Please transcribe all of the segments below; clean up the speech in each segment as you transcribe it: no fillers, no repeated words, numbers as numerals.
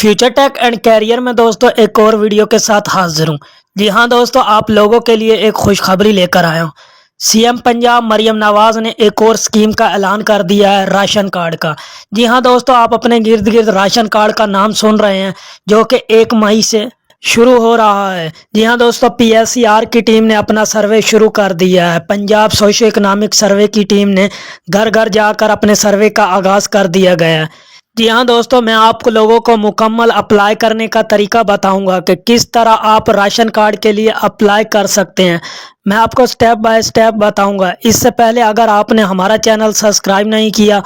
Future take and career में दोस्तों एक और वीडियो के साथ हाजिर हूँ। जी हाँ दोस्तों, आप लोगों के लिए एक खुशखबरी लेकर आया हूँ। सीएम पंजाब मरियम नवाज ने एक और स्कीम का ऐलान कर दिया है, राशन कार्ड का। जी हाँ दोस्तों, आप अपने गिर्द गिर्द राशन कार्ड का नाम सुन रहे हैं, जो कि 1 मई से शुरू हो रहा है। जी हाँ दोस्तों, पीएसईआर की टीम ने अपना सर्वे शुरू कर दिया है। पंजाब सोशो इकोनॉमिक सर्वे की टीम ने घर घर जाकर अपने सर्वे का आगाज़ कर दिया गया है। जी हाँ दोस्तों, मैं आपको लोगों को मुकम्मल अप्लाई करने का तरीका बताऊंगा कि किस तरह आप राशन कार्ड के लिए अप्लाई कर सकते हैं। मैं आपको स्टेप बाय स्टेप बताऊंगा। इससे पहले अगर आपने हमारा चैनल सब्सक्राइब नहीं किया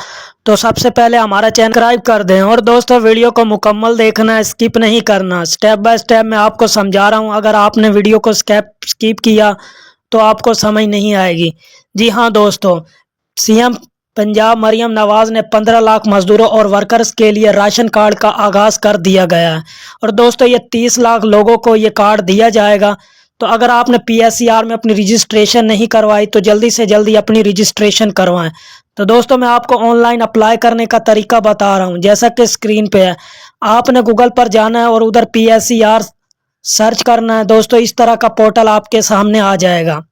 तो सबसे पहले हमारा चैनल सब्सक्राइब कर दें। और दोस्तों, वीडियो को मुकम्मल देखना है, स्किप नहीं करना। स्टेप बाय स्टेप मैं आपको समझा रहा हूँ। अगर आपने वीडियो को स्किप किया तो आपको समझ नहीं आएगी। जी हाँ दोस्तों, सीएम पंजाब मरियम नवाज ने 15 लाख मजदूरों और वर्कर्स के लिए राशन कार्ड का आगाज़ कर दिया गया है। और दोस्तों, ये 30 लाख लोगों को ये कार्ड दिया जाएगा। तो अगर आपने पीएसईआर में अपनी रजिस्ट्रेशन नहीं करवाई तो जल्दी से जल्दी अपनी रजिस्ट्रेशन करवाएं। तो दोस्तों, मैं आपको ऑनलाइन अप्लाई करने का तरीका बता रहा हूँ, जैसा कि स्क्रीन पे है। आपने गूगल पर जाना है और उधर पीएसईआर सर्च करना है। दोस्तों, इस तरह का पोर्टल आपके सामने आ जाएगा।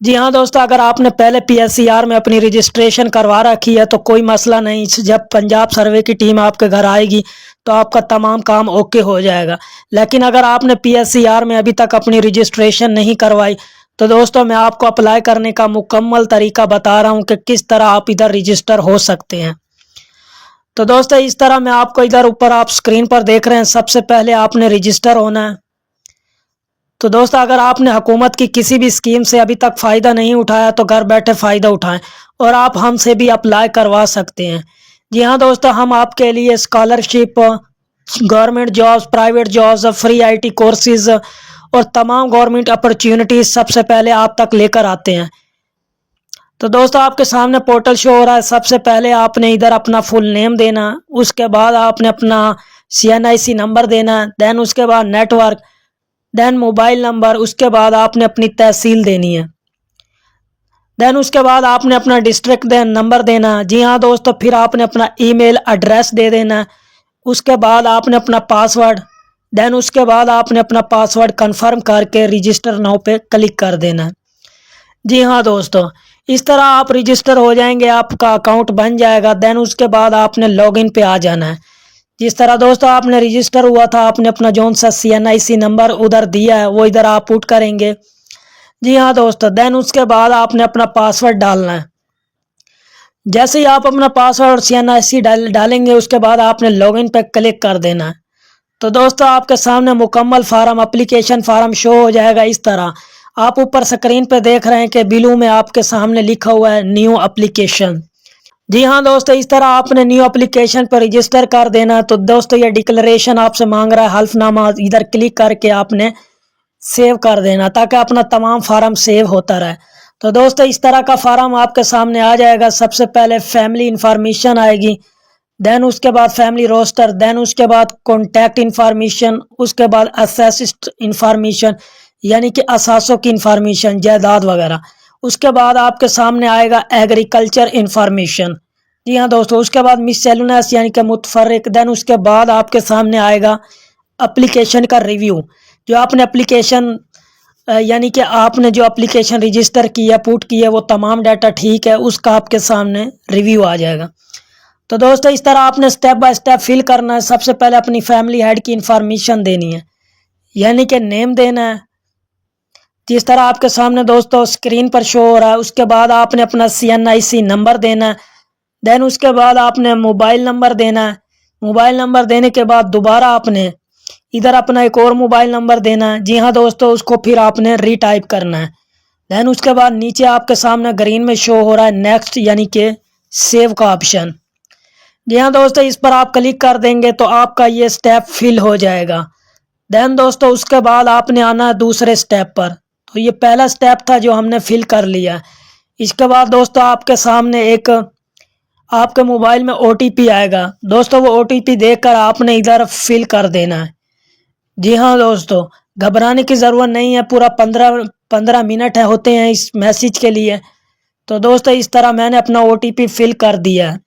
जी हाँ दोस्तों, अगर आपने पहले पीएसईआर में अपनी रजिस्ट्रेशन करवा रखी है तो कोई मसला नहीं। जब पंजाब सर्वे की टीम आपके घर आएगी तो आपका तमाम काम ओके हो जाएगा। लेकिन अगर आपने पीएसईआर में अभी तक अपनी रजिस्ट्रेशन नहीं करवाई तो दोस्तों, मैं आपको अप्लाई करने का मुकम्मल तरीका बता रहा हूँ कि किस तरह आप इधर रजिस्टर हो सकते हैं। तो दोस्तों, इस तरह मैं आपको इधर ऊपर आप स्क्रीन पर देख रहे हैं, सबसे पहले आपने रजिस्टर होना है। तो दोस्तों, अगर आपने हुकूमत की किसी भी स्कीम से अभी तक फ़ायदा नहीं उठाया तो घर बैठे फ़ायदा उठाएं और आप हमसे भी अप्लाई करवा सकते हैं। जी हाँ दोस्तों, हम आपके लिए scholarship, government jobs, private jobs, free IT courses और तमाम गवर्नमेंट अपॉर्चुनिटीज़ सबसे पहले आप तक लेकर आते हैं। तो दोस्तों, आपके सामने पोर्टल शो हो रहा है। सबसे पहले आपने इधर अपना फुल नेम देना, उसके बाद आपने अपना CNIC नंबर देना, देन उसके बाद नेटवर्क, देन मोबाइल नंबर, उसके बाद आपने अपनी तहसील देनी है, देन उसके बाद आपने अपना डिस्ट्रिक्ट नंबर देना। जी हाँ दोस्तों, फिर आपने अपना ईमेल एड्रेस दे देना। उसके बाद आपने अपना पासवर्ड, देन उसके बाद आपने अपना पासवर्ड कंफर्म करके रजिस्टर नाउ पे क्लिक कर देना। जी हाँ दोस्तों, इस तरह आप रजिस्टर हो जाएंगे, आपका अकाउंट बन जाएगा। देन उसके बाद आपने लॉगिन पे आ जाना है। जिस तरह दोस्तों आपने रजिस्टर हुआ था, आपने अपना जौन सा CNIC नंबर उधर दिया है वो इधर आप पुट करेंगे। जी हाँ दोस्तों, देन उसके बाद आपने अपना पासवर्ड डालना है। जैसे ही आप अपना पासवर्ड और CNIC डालेंगे, उसके बाद आपने लॉगिन पे क्लिक कर देना है। तो दोस्तों, आपके सामने मुकम्मल फार्म, एप्लीकेशन फार्म शो हो जाएगा। इस तरह आप ऊपर स्क्रीन पे देख रहे हैं कि ब्लू में आपके सामने लिखा हुआ है न्यू एप्लीकेशन। जी हाँ दोस्तों, इस तरह आपने न्यू एप्लीकेशन पर रजिस्टर कर देना। तो दोस्तों, ये डिक्लेरेशन आपसे मांग रहा है, हल्फनामा, इधर क्लिक करके आपने सेव कर देना ताकि अपना तमाम फार्म सेव होता रहे। तो दोस्तों, इस तरह का फार्म आपके सामने आ जाएगा। सबसे पहले फैमिली इंफॉर्मेशन आएगी, देन उसके बाद फैमिली रोस्टर, देन उसके बाद कॉन्टैक्ट इंफॉर्मेशन, उसके बाद असेस्ड इंफॉर्मेशन यानी कि असासों की इंफॉर्मेशन, जायदाद वगैरह। उसके बाद आपके सामने आएगा एग्रीकल्चर इंफॉर्मेशन। जी हाँ दोस्तों, उसके बाद मिससेलुनस यानी कि मुतफर्रिक। देन उसके बाद आपके सामने आएगा एप्लीकेशन का रिव्यू। जो आपने एप्लीकेशन यानी कि आपने जो एप्लीकेशन रजिस्टर की है, पुट की है, वो तमाम डाटा ठीक है, उसका आपके सामने रिव्यू आ जाएगा। तो दोस्तों, इस तरह आपने स्टेप बाय स्टेप फिल करना है। सबसे पहले अपनी फैमिली हेड की इंफॉर्मेशन देनी है, यानी कि नेम देना है, जिस तरह आपके सामने दोस्तों स्क्रीन पर शो हो रहा है। उसके बाद आपने अपना CNIC नंबर देना है, देन उसके बाद आपने मोबाइल नंबर देना है। मोबाइल नंबर देने के बाद दोबारा आपने इधर अपना एक और मोबाइल नंबर देना है। जी हाँ दोस्तों, उसको फिर आपने रीटाइप करना है। देन उसके बाद नीचे आपके सामने ग्रीन में शो हो रहा है नेक्स्ट यानी कि सेव का ऑप्शन। जी हाँ दोस्तों, इस पर आप क्लिक कर देंगे तो आपका ये स्टेप फिल हो जाएगा। देन दोस्तों, उसके बाद आपने आना है दूसरे स्टेप पर। तो ये पहला स्टेप था जो हमने फिल कर लिया। इसके बाद दोस्तों आपके सामने एक आपके मोबाइल में OTP आएगा। दोस्तों, वो OTP देकर आपने इधर फिल कर देना है। जी हाँ दोस्तों, घबराने की ज़रूरत नहीं है। पूरा 15 मिनट होते हैं इस मैसेज के लिए। तो दोस्तों, इस तरह मैंने अपना OTP फिल कर दिया है।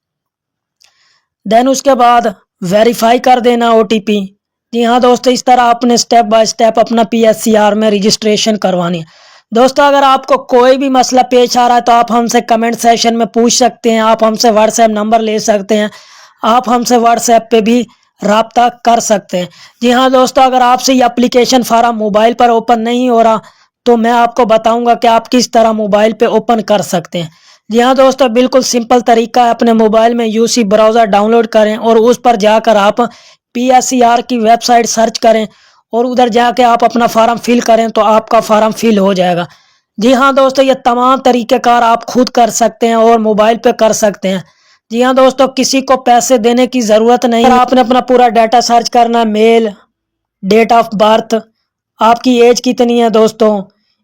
देन उसके बाद वेरीफाई कर देना OTP। जी हाँ दोस्तों, इस तरह आपने स्टेप बाय स्टेप अपना PSCR में रजिस्ट्रेशन करवानी है। दोस्तों अगर आपको कोई भी मसला पेश आ रहा है तो आप हमसे कमेंट सेशन में पूछ सकते हैं, आप हमसे व्हाट्सएप नंबर ले सकते हैं, आप हमसे व्हाट्सएप पे भी राब्ता कर सकते हैं। जी हाँ दोस्तों, अगर आपसे ये एप्लीकेशन फार्म मोबाइल पर ओपन नहीं हो रहा तो मैं आपको बताऊंगा कि आप किस तरह मोबाइल पे ओपन कर सकते हैं। जी हाँ दोस्तों, बिल्कुल सिंपल तरीका है। अपने मोबाइल में UC ब्राउज़र डाउनलोड करें और उस पर जाकर आप PSCR की वेबसाइट सर्च करें और उधर जाके आप अपना फार्म फिल करें तो आपका फार्म फिल हो जाएगा। जी हाँ दोस्तों, ये तमाम तरीक़ेकार आप खुद कर सकते हैं और मोबाइल पे कर सकते हैं। जी हाँ दोस्तों, किसी को पैसे देने की ज़रूरत नहीं है। आपने अपना पूरा डाटा सर्च करना, मेल, डेट ऑफ बर्थ, आपकी एज कितनी है दोस्तों,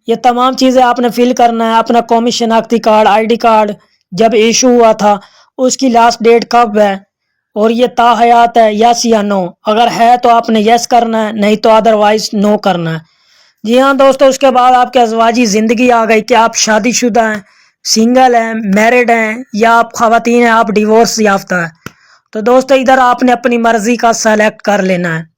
ये तमाम चीज़ें आपने फिल करना है। अपना कौमी शनाख्ती कार्ड, ID कार्ड जब इशू हुआ था उसकी लास्ट डेट कब है और ये ताहयात है यस या नो। अगर है तो आपने यस करना है, नहीं तो अदरवाइज नो करना है। जी हाँ दोस्तों, उसके बाद आपकी अज़वाजी ज़िंदगी आ गई कि आप शादीशुदा हैं, सिंगल हैं, मैरिड हैं या आप ख़वातीन हैं, आप डिवोर्स याफ्ता है। तो दोस्तों इधर आपने अपनी मर्ज़ी का सेलेक्ट कर लेना है।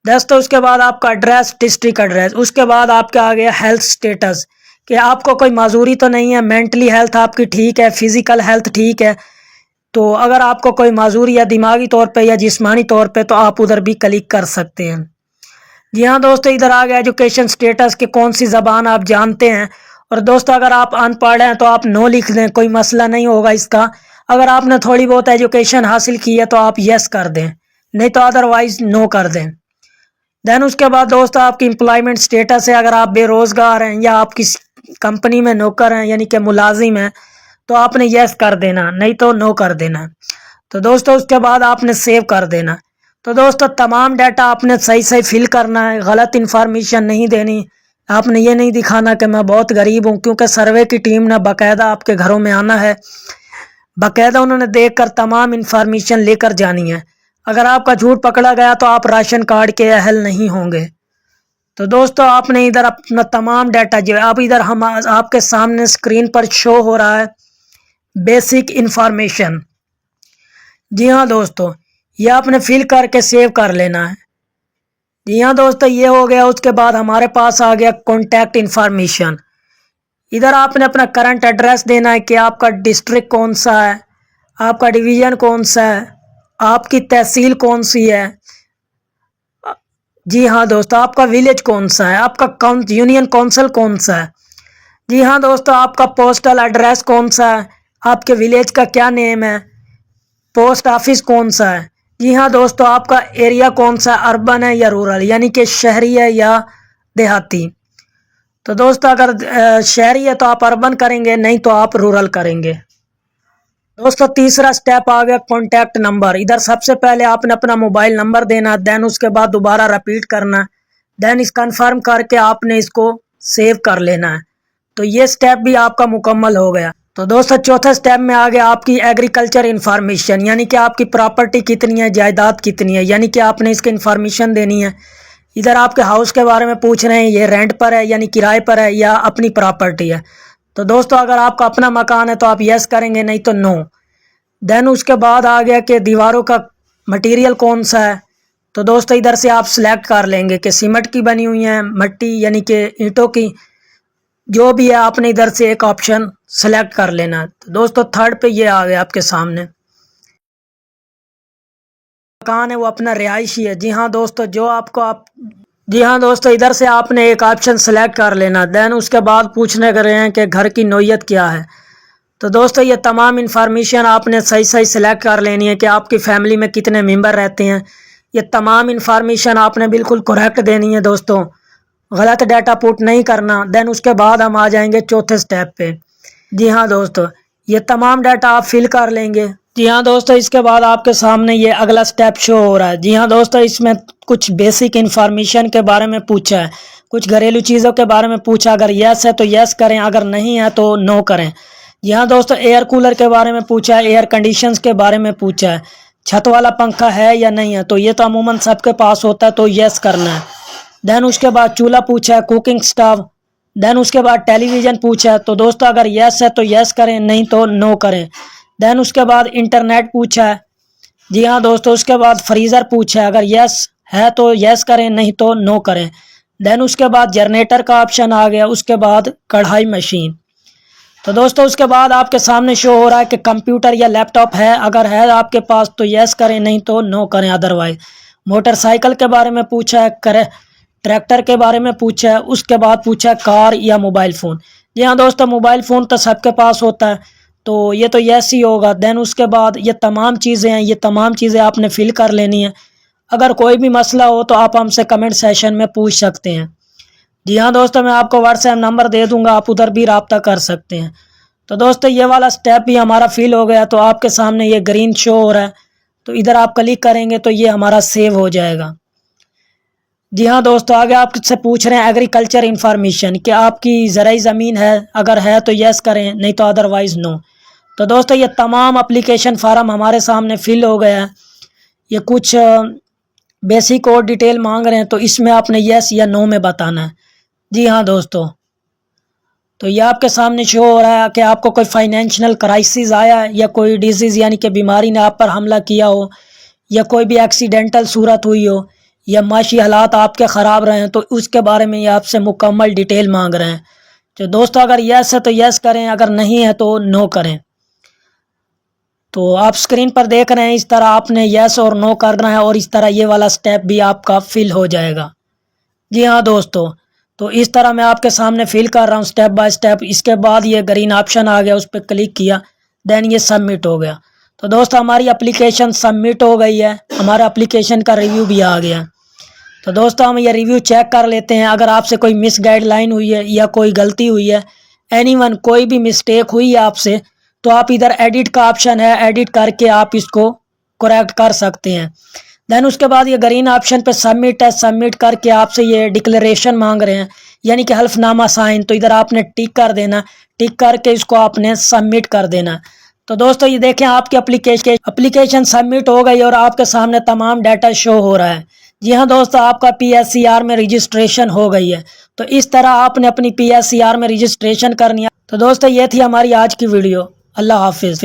दोस्तों उसके बाद आपका एड्रेस, डिस्ट्रिक्ट एड्रेस, उसके बाद आपका आ गया हेल्थ स्टेटस कि आपको कोई माजूरी तो नहीं है, मेंटली हेल्थ आपकी ठीक है, फिज़िकल हेल्थ ठीक है। तो अगर आपको कोई माजूरी है दिमागी तौर पे या जिस्मानी तौर पे तो आप उधर भी क्लिक कर सकते हैं। जी हाँ दोस्तों, इधर आ गया एजुकेशन स्टेटस कि कौन सी ज़बान आप जानते हैं। और दोस्तों अगर आप अनपढ़ हैं तो आप नो लिख दें, कोई मसला नहीं होगा इसका। अगर आपने थोड़ी बहुत एजुकेशन हासिल की है तो आप यस कर दें, नहीं तो अदरवाइज नो कर दें। देन उसके बाद दोस्तों आपकी एम्प्लॉयमेंट स्टेटस है, अगर आप बेरोज़गार हैं या आप किस कंपनी में नौकर हैं यानी कि मुलाजिम हैं तो आपने यस कर देना, नहीं तो नो कर देना। तो दोस्तों उसके बाद आपने सेव कर देना। तो दोस्तों तमाम डाटा आपने सही सही फिल करना है, गलत इन्फॉर्मेशन नहीं देनी। आपने ये नहीं दिखाना कि मैं बहुत गरीब हूँ, क्योंकि सर्वे की टीम ने बाकायदा आपके घरों में आना है, बाकायदा उन्होंने देखकर तमाम इन्फॉर्मेशन लेकर जानी है। अगर आपका झूठ पकड़ा गया तो आप राशन कार्ड के अहल नहीं होंगे। तो दोस्तों आपने इधर अपना तमाम डाटा जो अब इधर हम आपके सामने स्क्रीन पर शो हो रहा है बेसिक इन्फॉर्मेशन। जी हाँ दोस्तों, ये आपने फिल करके सेव कर लेना है। जी हाँ दोस्तों, ये हो गया। उसके बाद हमारे पास आ गया कॉन्टैक्ट इन्फॉर्मेशन। इधर आपने अपना करंट एड्रेस देना है कि आपका डिस्ट्रिक्ट कौन सा है, आपका डिवीज़न कौन सा है, आपकी तहसील कौन सी है। जी हाँ दोस्तों, आपका विलेज कौन सा है, आपका यूनियन काउंसिल कौन सा है। जी हाँ दोस्तों, आपका पोस्टल एड्रेस कौन सा है, आपके विलेज का क्या नेम है, पोस्ट ऑफिस कौन सा है। जी हाँ दोस्तों, आपका एरिया कौन सा, अर्बन है या रूरल, यानी कि शहरी है या देहाती। तो दोस्तों अगर शहरी है तो आप अर्बन करेंगे, नहीं तो आप रूरल करेंगे। दोस्तों तीसरा स्टेप आ गया कॉन्टैक्ट नंबर। इधर सबसे पहले आपने अपना मोबाइल नंबर देना, देन उसके बाद दोबारा रिपीट करना, देन इस कंफर्म करके आपने इसको सेव कर लेना है। तो ये स्टेप भी आपका मुकम्मल हो गया। तो दोस्तों चौथे स्टेप में आ गया आपकी एग्रीकल्चर इन्फॉर्मेशन, यानी कि आपकी प्रॉपर्टी कितनी है, जायदाद कितनी है, यानी कि आपने इसकी इन्फॉर्मेशन देनी है। इधर आपके हाउस के बारे में पूछ रहे हैं, ये रेंट पर है यानी किराए पर है या अपनी प्रॉपर्टी है। तो दोस्तों अगर आपका अपना मकान है तो आप यस करेंगे, नहीं तो नो। देन उसके बाद आ गया कि दीवारों का मटेरियल कौन सा है। तो दोस्तों इधर से आप सिलेक्ट कर लेंगे कि सीमेंट की बनी हुई है, मट्टी यानी कि ईंटों की, जो भी है आपने इधर से एक ऑप्शन सेलेक्ट कर लेना है। तो दोस्तों थर्ड पे ये आ गया आपके सामने, मकान है वो अपना रिहायशी है। जी हाँ दोस्तों, जी हाँ दोस्तों, इधर से आपने एक ऑप्शन सेलेक्ट कर लेना। देन उसके बाद पूछने कर रहे हैं कि घर की नौयत क्या है। तो दोस्तों ये तमाम इन्फॉर्मेशन आपने सही सही सेलेक्ट कर लेनी है कि आपकी फैमिली में कितने मेंबर रहते हैं। ये तमाम इन्फॉर्मेशन आपने बिल्कुल करेक्ट देनी है दोस्तों, गलत डाटा पुट नहीं करना। देन उसके बाद हम आ जाएंगे चौथे स्टेप पे। जी हाँ दोस्तों, ये तमाम डाटा आप फिल कर लेंगे। जी हाँ दोस्तों, इसके बाद आपके सामने ये अगला स्टेप शो हो रहा है। जी हाँ दोस्तों, इसमें कुछ बेसिक इन्फॉर्मेशन के बारे में पूछा है, कुछ घरेलू चीज़ों के बारे में पूछा। अगर यस है तो यस करें, अगर नहीं है तो नो करें। जी हाँ दोस्तों, एयर कूलर के बारे में पूछा है, एयर कंडीशंस के बारे में पूछा है, छत वाला पंखा है या नहीं है। तो ये तो अमूमन सबके पास होता है, तो यस करना है। देन उसके बाद चूल्हा पूछा है, कुकिंग स्टोव। देन उसके बाद टेलीविज़न पूछा है। तो दोस्तों अगर यस है तो यस करें, नहीं तो नो करें। देन उसके बाद इंटरनेट पूछा है। جی ہاں دوستو، اس کے بعد فریزر پوچھا ہے، اگر یس ہے تو یس کریں، نہیں تو نو کریں۔ دین اس کے بعد جنریٹر کا آپشن آ گیا، اس کے بعد کڑھائی مشین۔ تو دوستو اس کے بعد آپ کے سامنے شو ہو رہا ہے کہ کمپیوٹر یا لیپ ٹاپ ہے، اگر ہے آپ کے پاس تو یس کریں، نہیں تو نو کریں ادروائز۔ موٹر سائیکل کے بارے میں پوچھا ہے، ٹریکٹر کے بارے میں پوچھا ہے، اس کے بعد پوچھا ہے کار یا موبائل فون۔ جی ہاں دوستو، موبائل فون تو سب کے پاس ہوتا ہے، تو یہ تو یس ہی ہوگا۔ دین اس کے بعد یہ تمام چیزیں ہیں، یہ تمام چیزیں آپ نے فل کر لینی ہیں۔ اگر کوئی بھی مسئلہ ہو تو آپ ہم سے کمنٹ سیشن میں پوچھ سکتے ہیں۔ جی ہاں دوستو، میں آپ کو واٹس ایپ نمبر دے دوں گا، آپ ادھر بھی رابطہ کر سکتے ہیں۔ تو دوستو یہ والا سٹیپ بھی ہمارا فل ہو گیا، تو آپ کے سامنے یہ گرین شو ہو رہا ہے، تو ادھر آپ کلک کریں گے تو یہ ہمارا سیو ہو جائے گا۔ جی ہاں دوستو، آگے آپ سے پوچھ رہے ہیں ایگریکلچر انفارمیشن کہ آپ کی زرعی زمین ہے، اگر ہے تو یس کریں، نہیں تو ادروائز نو۔ تو دوستو یہ تمام اپلیکیشن فارم ہمارے سامنے فل ہو گیا ہے۔ یہ کچھ بیسک اور ڈیٹیل مانگ رہے ہیں، تو اس میں آپ نے یس یا نو میں بتانا ہے۔ جی ہاں دوستو، تو یہ آپ کے سامنے شو ہو رہا ہے کہ آپ کو کوئی فائنینشیل کرائسس آیا ہے، یا کوئی ڈیزیز یعنی کہ بیماری نے آپ پر حملہ کیا ہو، یا کوئی بھی ایکسیڈنٹل صورت ہوئی ہو، یا معاشی حالات آپ کے خراب رہے ہیں، تو اس کے بارے میں یہ آپ سے مکمل ڈیٹیل مانگ رہے ہیں۔ تو دوستو اگر یس ہے تو یس کریں، اگر نہیں ہے تو نو کریں۔ تو آپ سکرین پر دیکھ رہے ہیں، اس طرح آپ نے یس اور نو کرنا ہے، اور اس طرح یہ والا سٹیپ بھی آپ کا فل ہو جائے گا۔ جی ہاں دوستو، تو اس طرح میں آپ کے سامنے فل کر رہا ہوں سٹیپ بائی سٹیپ۔ اس کے بعد یہ گرین آپشن آ گیا، اس پہ کلک کیا، دین یہ سبمٹ ہو گیا۔ تو دوستو ہماری اپلیکیشن سبمٹ ہو گئی ہے، ہمارا اپلیکیشن کا ریویو بھی آ گیا۔ تو دوستو ہم یہ ریویو چیک کر لیتے ہیں، اگر آپ سے کوئی مس گائیڈ لائن ہوئی ہے یا کوئی غلطی ہوئی ہے، اینی ون کوئی بھی مسٹیک ہوئی ہے آپ سے، تو آپ ادھر ایڈٹ کا آپشن ہے، ایڈٹ کر کے آپ اس کو کریکٹ کر سکتے ہیں۔ دین اس کے بعد یہ گرین آپشن پہ سبمٹ ہے، سبمٹ کر کے آپ سے یہ ڈکلیریشن مانگ رہے ہیں، یعنی کہ حلف نامہ سائن، تو ادھر آپ نے ٹک کر دینا، ٹک کر کے اس کو آپ نے سبمٹ کر دینا۔ تو دوستو یہ دیکھیں آپ کی اپلیکیشن سبمٹ ہو گئی، اور آپ کے سامنے تمام ڈیٹا شو ہو رہا ہے۔ جی ہاں دوستو، آپ کا پی ایس سی آر میں رجسٹریشن ہو گئی ہے۔ تو اس طرح آپ نے اپنی پی ایس سی آر میں رجسٹریشن کرنی ہے۔ تو دوستو یہ تھی ہماری آج کی ویڈیو۔ اللہ حافظ۔